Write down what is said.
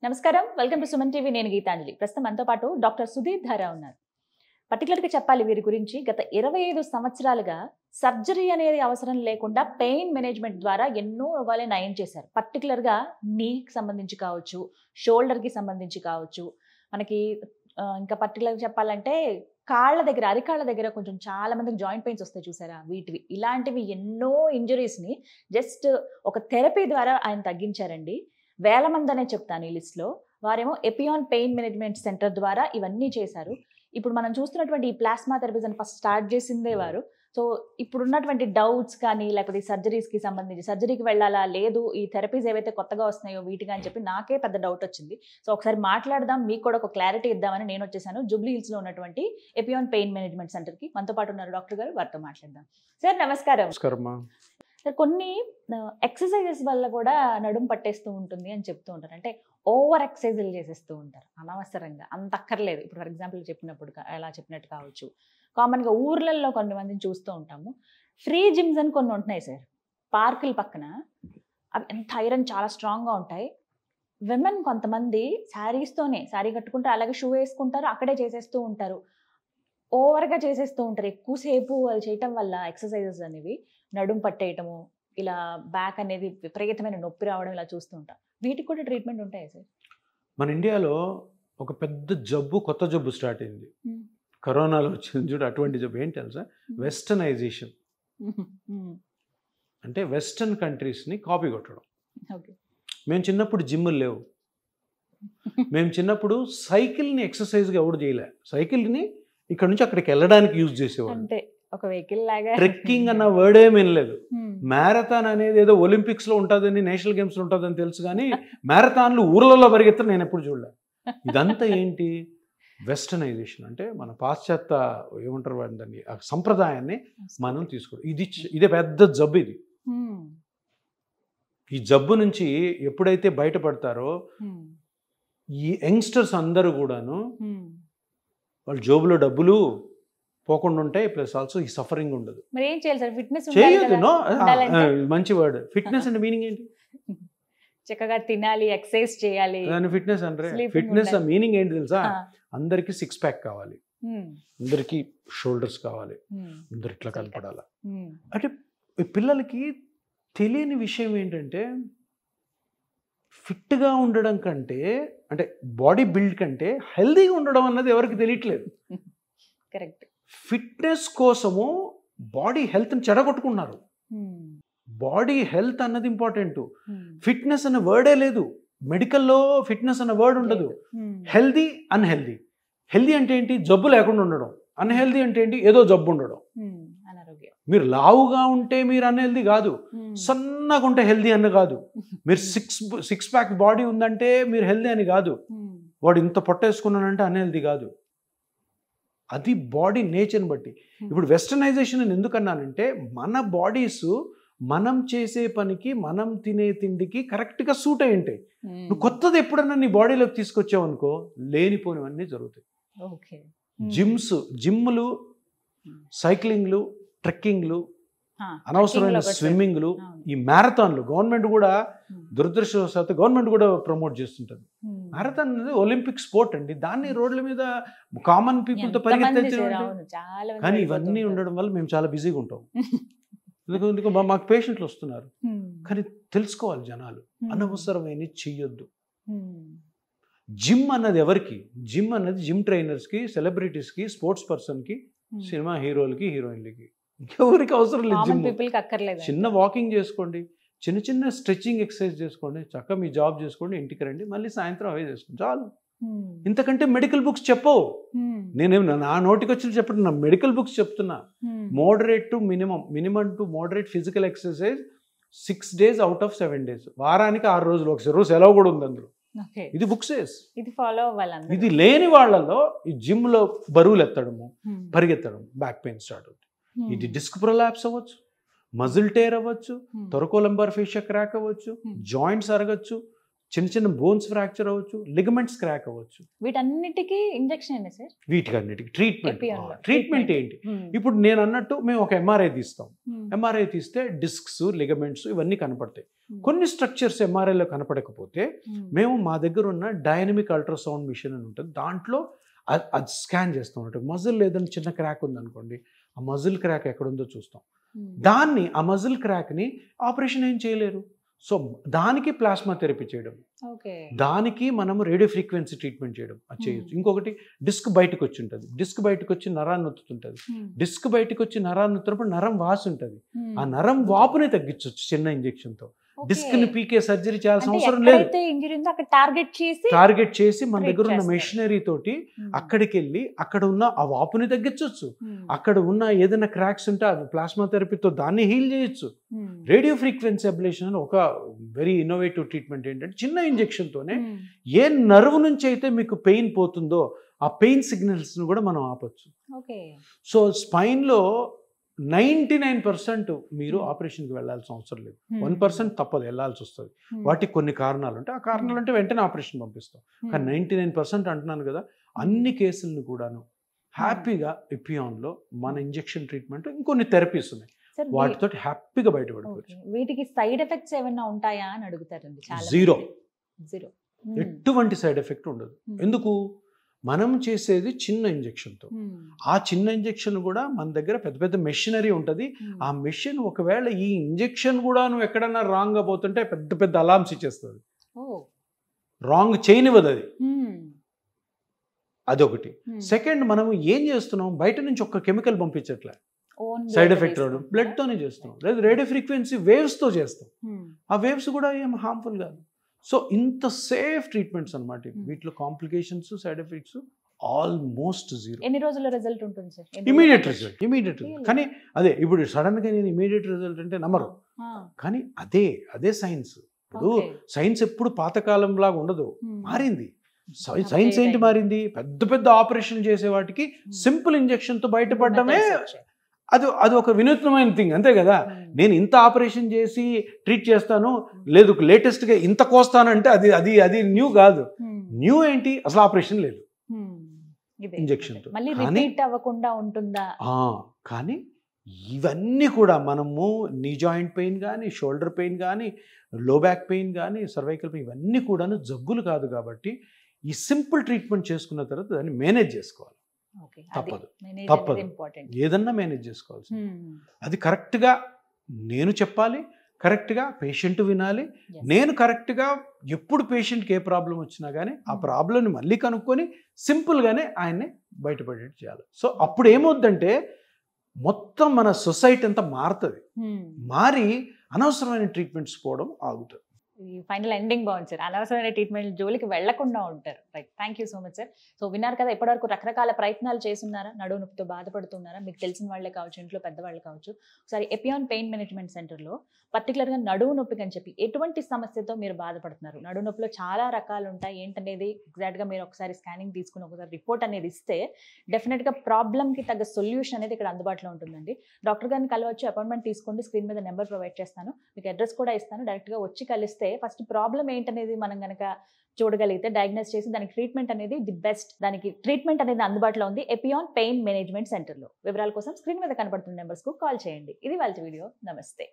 నమస్కారం, welcome to Suman TV. నేను గీతాంజలి. ప్రస్తుతం మనతో పాటు డాక్టర్ సుధీర్ ధారా ఉన్నారు. పర్టికులర్గా చెప్పాలి వీరి గురించి, గత 25 సంవత్సరాలుగా సర్జరీ అనేది అవసరం లేకుండా పెయిన్ మేనేజ్మెంట్ ద్వారా ఎన్నో రోగాలే నయం చేశారు. పర్టికులర్గా నీకి సంబంధించి కావచ్చు, షోల్డర్కి సంబంధించి కావచ్చు, మనకి ఇంకా పర్టికులర్గా చెప్పాలంటే కాళ్ళ దగ్గర, అరికాళ్ళ దగ్గర కొంచెం చాలా మందికి జాయింట్ పెయిన్స్ వస్తాయి చూసారా, వీటివి ఇలాంటివి ఎన్నో ఇంజరీస్ని జస్ట్ ఒక థెరపీ ద్వారా ఆయన తగ్గించారండి. వేల మంది అనే చెప్తాను ఈ లిస్ట్లో. వారేమో ఎపియాన్ పెయిన్ మేనేజ్మెంట్ సెంటర్ ద్వారా ఇవన్నీ చేశారు. ఇప్పుడు మనం చూస్తున్నటువంటి ఈ ప్లాస్మా థెరపీస్ అని ఫస్ట్ స్టార్ట్ చేసిందే వారు. సో ఇప్పుడున్నటువంటి డౌట్స్ కానీ, లేకపోతే సర్జరీస్కి సంబంధించి, సర్జరీకి వెళ్ళాలా లేదు, ఈ థెరపీస్ ఏవైతే కొత్తగా వస్తున్నాయో వీటిగా అని చెప్పి నాకే పెద్ద డౌట్ వచ్చింది. సో ఒకసారి మాట్లాడదాం, మీకు కూడా ఒక క్లారిటీ ఇద్దామని నేను వచ్చేసాను జూబ్లీ హిల్స్లో ఉన్నటువంటి ఎపియాన్ పెయిన్ మేనేజ్మెంట్ సెంటర్కి. మనతో పాటు ఉన్నారు డాక్టర్ గారు, వారితో మాట్లాడదాం. సార్ నమస్కారం. సార్, కొన్ని ఎక్సర్సైజెస్ వల్ల కూడా నడుము పట్టేస్తూ ఉంటుంది అని చెప్తూ ఉంటారు. అంటే ఓవర్ ఎక్సర్సైజులు చేసేస్తూ ఉంటారు అనవసరంగా, అంత అక్కర్లేదు. ఇప్పుడు ఫర్ ఎగ్జాంపుల్ చెప్పినప్పుడు ఎలా చెప్పినట్టు కావచ్చు, కామన్గా ఊర్లలో కొంతమందిని చూస్తూ ఉంటాము. ఫ్రీ జిమ్స్ అని కొన్ని ఉంటున్నాయి సార్ పార్కుల పక్కన. అవి ఎంత ఐరన్ చాలా స్ట్రాంగ్గా ఉంటాయి. విమెన్ కొంతమంది శారీస్తోనే, శారీ కట్టుకుంటారు, అలాగే షూ వేసుకుంటారు, అక్కడే చేసేస్తూ ఉంటారు. ఓవర్గా చేసేస్తూ ఉంటారు ఎక్కువసేపు. అది చేయటం వల్ల ఎక్సర్సైజెస్ అనేవి నడుము పట్టేయటము, ఇలా బ్యాక్ అనేది విపరీతమైన నొప్పి రావడం ఇలా చూస్తూ ఉంటాం. వీటికి కూడా ట్రీట్మెంట్ ఉంటాయి సార్? మన ఇండియాలో ఒక పెద్ద జబ్బు, కొత్త జబ్బు స్టార్ట్ అయింది. కరోనాలో వచ్చింది చూడు, అటువంటి జబ్బు ఏంటి తెలుసా? వెస్టర్నైజేషన్. అంటే వెస్టర్న్ కంట్రీస్ని కాపీ కొట్టడం. మేము చిన్నప్పుడు జిమ్లు లేవు. మేము చిన్నప్పుడు సైకిల్ని ఎక్సర్సైజ్గా ఎవడు చేయలే. సైకిల్ని ఇక్కడ నుంచి అక్కడికి వెళ్ళడానికి యూజ్ చేసేవాడు. అంటే ఒక వెహికల్ లాగా. ట్రెక్కింగ్ అన్న వర్డ్ ఏం వినలేదు. మ్యారథాన్ అనేది ఏదో ఒలింపిక్స్లో ఉంటుందని, నేషనల్ గేమ్స్లో ఉంటుందని తెలుసు, కానీ మ్యారథాన్లు ఊర్లలో పరిగెత్తడం నేను ఎప్పుడు చూడలే. ఇదంతా ఏంటి? వెస్టర్నైజేషన్. అంటే మన పాశ్చాత్య ఏమంటారు దాన్ని, ఆ సంప్రదాయాన్ని మనం తీసుకోవడం. ఇదే పెద్ద జబ్బు. ఇది ఈ జబ్బు నుంచి ఎప్పుడైతే బయటపడతారో ఈ యంగ్స్టర్స్ అందరూ కూడాను వాళ్ళ జోబులో డబ్బులు పోకుండా ఉంటాయి, ప్లస్ ఆల్సో ఈ సఫరింగ్ ఉండదు. మరి ఏం చేయాలి సార్? ఫిట్నెస్ చేయొద్దు. నో, మంచి వర్డ్. ఫిట్నెస్ అంటే మీనింగ్ ఏంటి? చక్కగా తినాలి, ఎక్సర్సైజ్ చేయాలి, దాని ఫిట్నెస్ అంటే. ఫిట్నెస్ మీనింగ్ ఏంటి తెలుసా? అందరికి 6 ప్యాక్ కావాలి, అందరికి షోల్డర్స్ కావాలి, అందరు ఇట్లా కనపడాలి. అంటే పిల్లలకి తెలియని విషయం ఏంటంటే, ఫిట్గా ఉండడం కంటే, అంటే బాడీ బిల్డ్ కంటే హెల్దీగా ఉండడం అన్నది ఎవరికి తెలియట్లేదు. కరెక్ట్. ఫిట్నెస్ కోసము బాడీ హెల్త్ని చెడగొట్టుకున్నారు. బాడీ హెల్త్ అన్నది ఇంపార్టెంట్. ఫిట్నెస్ అనే వర్డే లేదు మెడికల్లో. ఫిట్నెస్ అనే వర్డ్ ఉండదు. Healthy, unhealthy. హెల్దీ అంటే ఏంటి? జబ్బు లేకుండా ఉండడం. అన్హెల్దీ అంటే ఏంటి? ఏదో జబ్బు ఉండడం. మీరు లావుగా ఉంటే మీరు అన్హెల్దీ కాదు, సన్నగా ఉంటే హెల్దీ అని కాదు. మీరు సిక్స్ ప్యాక్ బాడీ ఉందంటే మీరు హెల్దీ అని కాదు. వాడు ఇంత పొట్టేసుకున్నానంటే అన్హెల్దీ కాదు. అది బాడీ నేచర్ని బట్టి. ఇప్పుడు వెస్టర్నైజేషన్ అని ఎందుకన్నానంటే, మన బాడీస్ మనం చేసే పనికి, మనం తినే తిండికి కరెక్ట్గా సూట్ అయి ఉంటాయి. నువ్వు కొత్తది ఎప్పుడన్నా నీ బాడీలోకి తీసుకొచ్చావు అనుకో, లేనిపోనివన్నీ జరుగుతాయి. జిమ్లు, సైక్లింగ్లు, ట్రెక్కింగ్లు, అనవసరమైన స్విమ్మింగ్లు, ఈ మ్యారథాన్లు గవర్నమెంట్ కూడా, దురదృష్టవశాత్తు గవర్నమెంట్ కూడా ప్రమోట్ చేస్తుంటుంది. మ్యారథాన్ అనేది ఒలింపిక్ స్పోర్ట్ అండి. దాన్ని రోడ్ల మీద కామన్ పీపుల్తో పరిగెత్తించడం. కానీ ఇవన్నీ ఉండడం వల్ల మేము చాలా బిజీగా ఉంటాం. ఎందుకంటే మాకు పేషెంట్లు వస్తున్నారు, కానీ తెలుసుకోవాలి జనాలు, అనవసరమైన చెయ్యొద్దు. జిమ్ అన్నది ఎవరికి? జిమ్ అన్నది జిమ్ ట్రైనర్స్కి, సెలబ్రిటీస్కి, స్పోర్ట్స్ పర్సన్కి, సినిమా హీరోలకి, హీరోయిన్లకి. ఎవరికి అవసరం లేదు జిమ్. చిన్న వాకింగ్ చేసుకోండి, చిన్న చిన్న స్ట్రెచ్చింగ్ ఎక్సర్సైజ్ చేసుకోండి, చక్కగా మీ జాబ్ చేసుకోండి, ఇంటికి రండి, మళ్ళీ సాయంత్రం అవే చేసుకోండి, చాలు. ఇంతకంటే మెడికల్ బుక్స్ చెప్పవు. నేనేమి నా నోటికి వచ్చి చెప్పండి, నా మెడికల్ బుక్స్ చెప్తున్నా. Moderate to minimum to moderate physical exercise 6 days out of 7 days. వారానికి 6 రోజులు, ఒక రోజు సెలవు కూడా ఉంది అందులో. ఇది బుక్సేస్. ఇది లేని వాళ్ళలో ఈ జిమ్ లో బరువులు ఎత్తడము, పరిగెత్తడం, బ్యాక్ పెయిన్ స్టార్ట్ అవుతుంది. ఇది డిస్క్ ప్రొలాప్స్ అవ్వచ్చు, మజిల్ టేర్ అవ్వచ్చు, థొరకోలంబార్ ఫేషియా క్రాక్ అవ్వచ్చు, జాయింట్స్ అరగచ్చు, చిన్న చిన్న బోన్స్ ఫ్రాక్చర్ అవ్వచ్చు, లిగమెంట్స్ క్రాక్ అవ్వచ్చు. వీటన్నిటికీ ఇంజెక్షన్ ఏంటి సార్? వీటికన్నిటికి ట్రీట్మెంట్ ఏంటి? ఇప్పుడు నేను అన్నట్టు మేము ఒక ఎంఆర్ఐ తీస్తాం. ఎంఆర్ఐ తీస్తే డిస్క్స్, లిగమెంట్స్ ఇవన్నీ కనపడతాయి. కొన్ని స్ట్రక్చర్స్ ఎంఆర్ఐలో కనపడకపోతే మేము మా దగ్గర ఉన్న డైనమిక్ అల్ట్రాసౌండ్ మిషన్ అని ఉంటుంది, దాంట్లో అది స్కాన్ చేస్తాం. అంటే మజిల్ ఏదైనా చిన్న క్రాక్ ఉందనుకోండి, ఆ మజిల్ క్రాక్ ఎక్కడుందో చూస్తాం. దాన్ని, ఆ మజిల్ క్రాక్ని ఆపరేషన్ ఏం చేయలేరు. సో దానికి ప్లాస్మా థెరపీ చేయడం, దానికి మనము రేడియో ఫ్రీక్వెన్సీ ట్రీట్మెంట్ చేయడం అది చేయొచ్చు. ఇంకొకటి డిస్క్ బయటకు వచ్చి ఉంటుంది, డిస్క్ బయటకు వచ్చి నరాన్ని నొత్తుతుంటుంది. డిస్క్ బయటకు వచ్చి నరాన్ని నొత్తున్నప్పుడు నరం వాసి ఉంటుంది, ఆ నరం వాపుని తగ్గించవచ్చు చిన్న ఇంజెక్షన్తో. డిస్క్ ని పీకే సర్జరీ చేయాల్సిన అవసరం లేదు. టార్గెట్ చేసి మన దగ్గర ఉన్న మెషినరీ తోటి అక్కడికి వెళ్ళి అక్కడ ఉన్న ఆ వాపుని తగ్గించవచ్చు. అక్కడ ఉన్న ఏదైనా క్రాక్స్ ఉంటే అది ప్లాస్మా థెరపీతో దాన్ని హీల్ చేయొచ్చు. రేడియో ఫ్రీక్వెన్సీ అబ్లేషన్ అని ఒక వెరీ ఇన్నోవేటివ్ ట్రీట్మెంట్ ఏంటంటే, చిన్న ఇంజెక్షన్ తోనే ఏ నర్వ్ నుంచి అయితే మీకు పెయిన్ పోతుందో ఆ పెయిన్ సిగ్నల్స్ ను కూడా మనం ఆపొచ్చు. సో స్పైన్ లో 99% మీరు ఆపరేషన్కి వెళ్ళాల్సిన అవసరం లేదు. 1% తప్పదు, వెళ్ళాల్సి వస్తుంది. వాటికి కొన్ని కారణాలు ఉంటాయి, ఆ కారణాలు అంటే వెంటనే ఆపరేషన్ పంపిస్తాం. కానీ 99% అంటున్నాను కదా, అన్ని కేసులను కూడాను హ్యాపీగా ఎపియాన్లో మన ఇంజెక్షన్ ట్రీట్మెంట్, ఇంకొన్ని థెరపీస్ ఉన్నాయి, వాటితో హ్యాపీగా బయటపడుకోవచ్చు. వీటికి సైడ్ ఎఫెక్ట్స్ ఏమైనా ఉంటాయా అని అడుగుతారండి. జీరో. ఎటువంటి సైడ్ ఎఫెక్ట్ ఉండదు. ఎందుకు? మనం చేసేది చిన్న ఇంజెక్షన్తో. ఆ చిన్న ఇంజెక్షన్ కూడా మన దగ్గర పెద్ద పెద్ద మెషినరీ ఉంటుంది. ఆ మెషిన్ ఒకవేళ ఈ ఇంజెక్షన్ కూడా నువ్వు ఎక్కడన్నా రాంగ్గా పోతుంటే పెద్ద పెద్ద అలార్మ్స్ ఇచ్చేస్తుంది, రాంగ్ చేయనివ్వదు అది. అదొకటి. సెకండ్, మనం ఏం చేస్తున్నాం, బయట నుంచి ఒక కెమికల్ పంపించట్లే, సైడ్ ఎఫెక్ట్ రావడం బ్లడ్తోనే చేస్తున్నాం, లేదా రేడియో ఫ్రీక్వెన్సీ వేవ్స్తో చేస్తాం. ఆ వేవ్స్ కూడా ఏం హార్మ్ఫుల్ కాదు. సో ఇంత సేఫ్ ట్రీట్మెంట్స్ అనమాట. వీటిలో complications, side effects almost zero. ఎన్ని రోజుల రిజల్ట్ ఉంటుంది సార్? Immediate result. కానీ అదే ఇప్పుడు సడన్ గా నేను ఇమీడియట్ రిజల్ట్ అంటే నమ్మరు. కానీ అదే సైన్స్. ఇప్పుడు సైన్స్ ఎప్పుడు పాతకాలం లాగా ఉండదు, మారింది. సైన్స్ ఏంటి మారింది? పెద్ద పెద్ద ఆపరేషన్ చేసే వాటికి సింపుల్ ఇంజెక్షన్ తో బయటపడడమే అది ఒక వినూత్నమైన థింగ్, అంతే కదా. నేను ఇంత ఆపరేషన్ చేసి ట్రీట్ చేస్తాను, లేదు లేటెస్ట్గా ఇంత కోస్తానంటే అది న్యూ కాదు. న్యూ ఏంటి? అసలు ఆపరేషన్ లేదు, ఇంజెక్షన్తో. కానీ ఇవన్నీ కూడా మనము నీ జాయింట్ పెయిన్ కానీ, షోల్డర్ పెయిన్ కానీ, లో బ్యాక్ పెయిన్ కానీ, సర్వైకల్ పెయిన్, ఇవన్నీ కూడాను జబ్బులు కాదు. కాబట్టి ఈ సింపుల్ ట్రీట్మెంట్ చేసుకున్న తర్వాత దాన్ని మేనేజ్ చేసుకోవాలి. తప్పదు, ఏదన్నా మేనేజ్ చేసుకోవాల్సి. అది కరెక్ట్గా నేను చెప్పాలి, కరెక్ట్గా పేషెంట్ వినాలి. నేను కరెక్ట్గా ఎప్పుడు పేషెంట్కి ఏ ప్రాబ్లం వచ్చినా కానీ ఆ ప్రాబ్లంని మళ్ళీ కనుక్కొని సింపుల్గానే ఆయన్ని బయటపడేట్టు చేయాలి. సో అప్పుడు ఏమవుద్దంటే మొత్తం మన సొసైటీ అంతా మారుతుంది. మారి అనవసరమైన ట్రీట్మెంట్స్ పోవడం ఆగుతుంది. ఈ ఫైనల్ ఎండింగ్ బాగుంది సార్. అనవసరమైన ట్రీట్మెంట్ జోలికి వెళ్లకుండా ఉంటారు. Right, thank you so much sir. So విన్నారు కదా, ఇప్పటివరకు రకరకాల ప్రయత్నాలు చేస్తున్నారా, నడుము నొప్పితో బాధపడుతున్నారా, మీకు తెలిసిన వాళ్ళే కావచ్చు, ఇంట్లో పెద్దవాళ్ళు కావచ్చు, ఒకసారి ఎపియాన్ పెయిన్ మేనేజ్మెంట్ సెంటర్లో పర్టికులర్గా నడుము నొప్పికి అని చెప్పి ఎటువంటి సమస్యతో మీరు బాధపడుతున్నారు, నడుము నొప్పిలో చాలా రకాలు ఉంటాయి ఏంటనేది ఎగ్జాక్ట్గా మీరు ఒకసారి స్కానింగ్ తీసుకుని ఒకసారి రిపోర్ట్ అనేది ఇస్తే డెఫినెట్గా ప్రాబ్లమ్కి తగ్గ సొల్యూషన్ అనేది ఇక్కడ అందుబాటులో ఉంటుందండి. డాక్టర్ గారిని కలవచ్చు, అపాయింట్మెంట్ తీసుకోండి, స్క్రీన్ మీద నెంబర్ ప్రొవైడ్ చేస్తాను, మీకు అడ్రస్ కూడా ఇస్తాను. డైరెక్ట్గా వచ్చి కలిస్తే ఫస్ట్ ప్రాబ్లం ఏంటనేది మనం కనుక చూడగలిగితే డయాగ్నోస్ చేసి దానికి ట్రీట్మెంట్ అనేది ది బెస్ట్, దానికి ట్రీట్మెంట్ అనేది అందుబాటులో ఉంది ఎపియాన్ పెయిన్ మేనేజ్మెంట్ సెంటర్లో. వివరాల కోసం స్క్రీన్ మీద కనబడుతున్న నెంబర్స్కు కాల్ చేయండి. ఇది వాళ్ళ వీడియో. నమస్తే.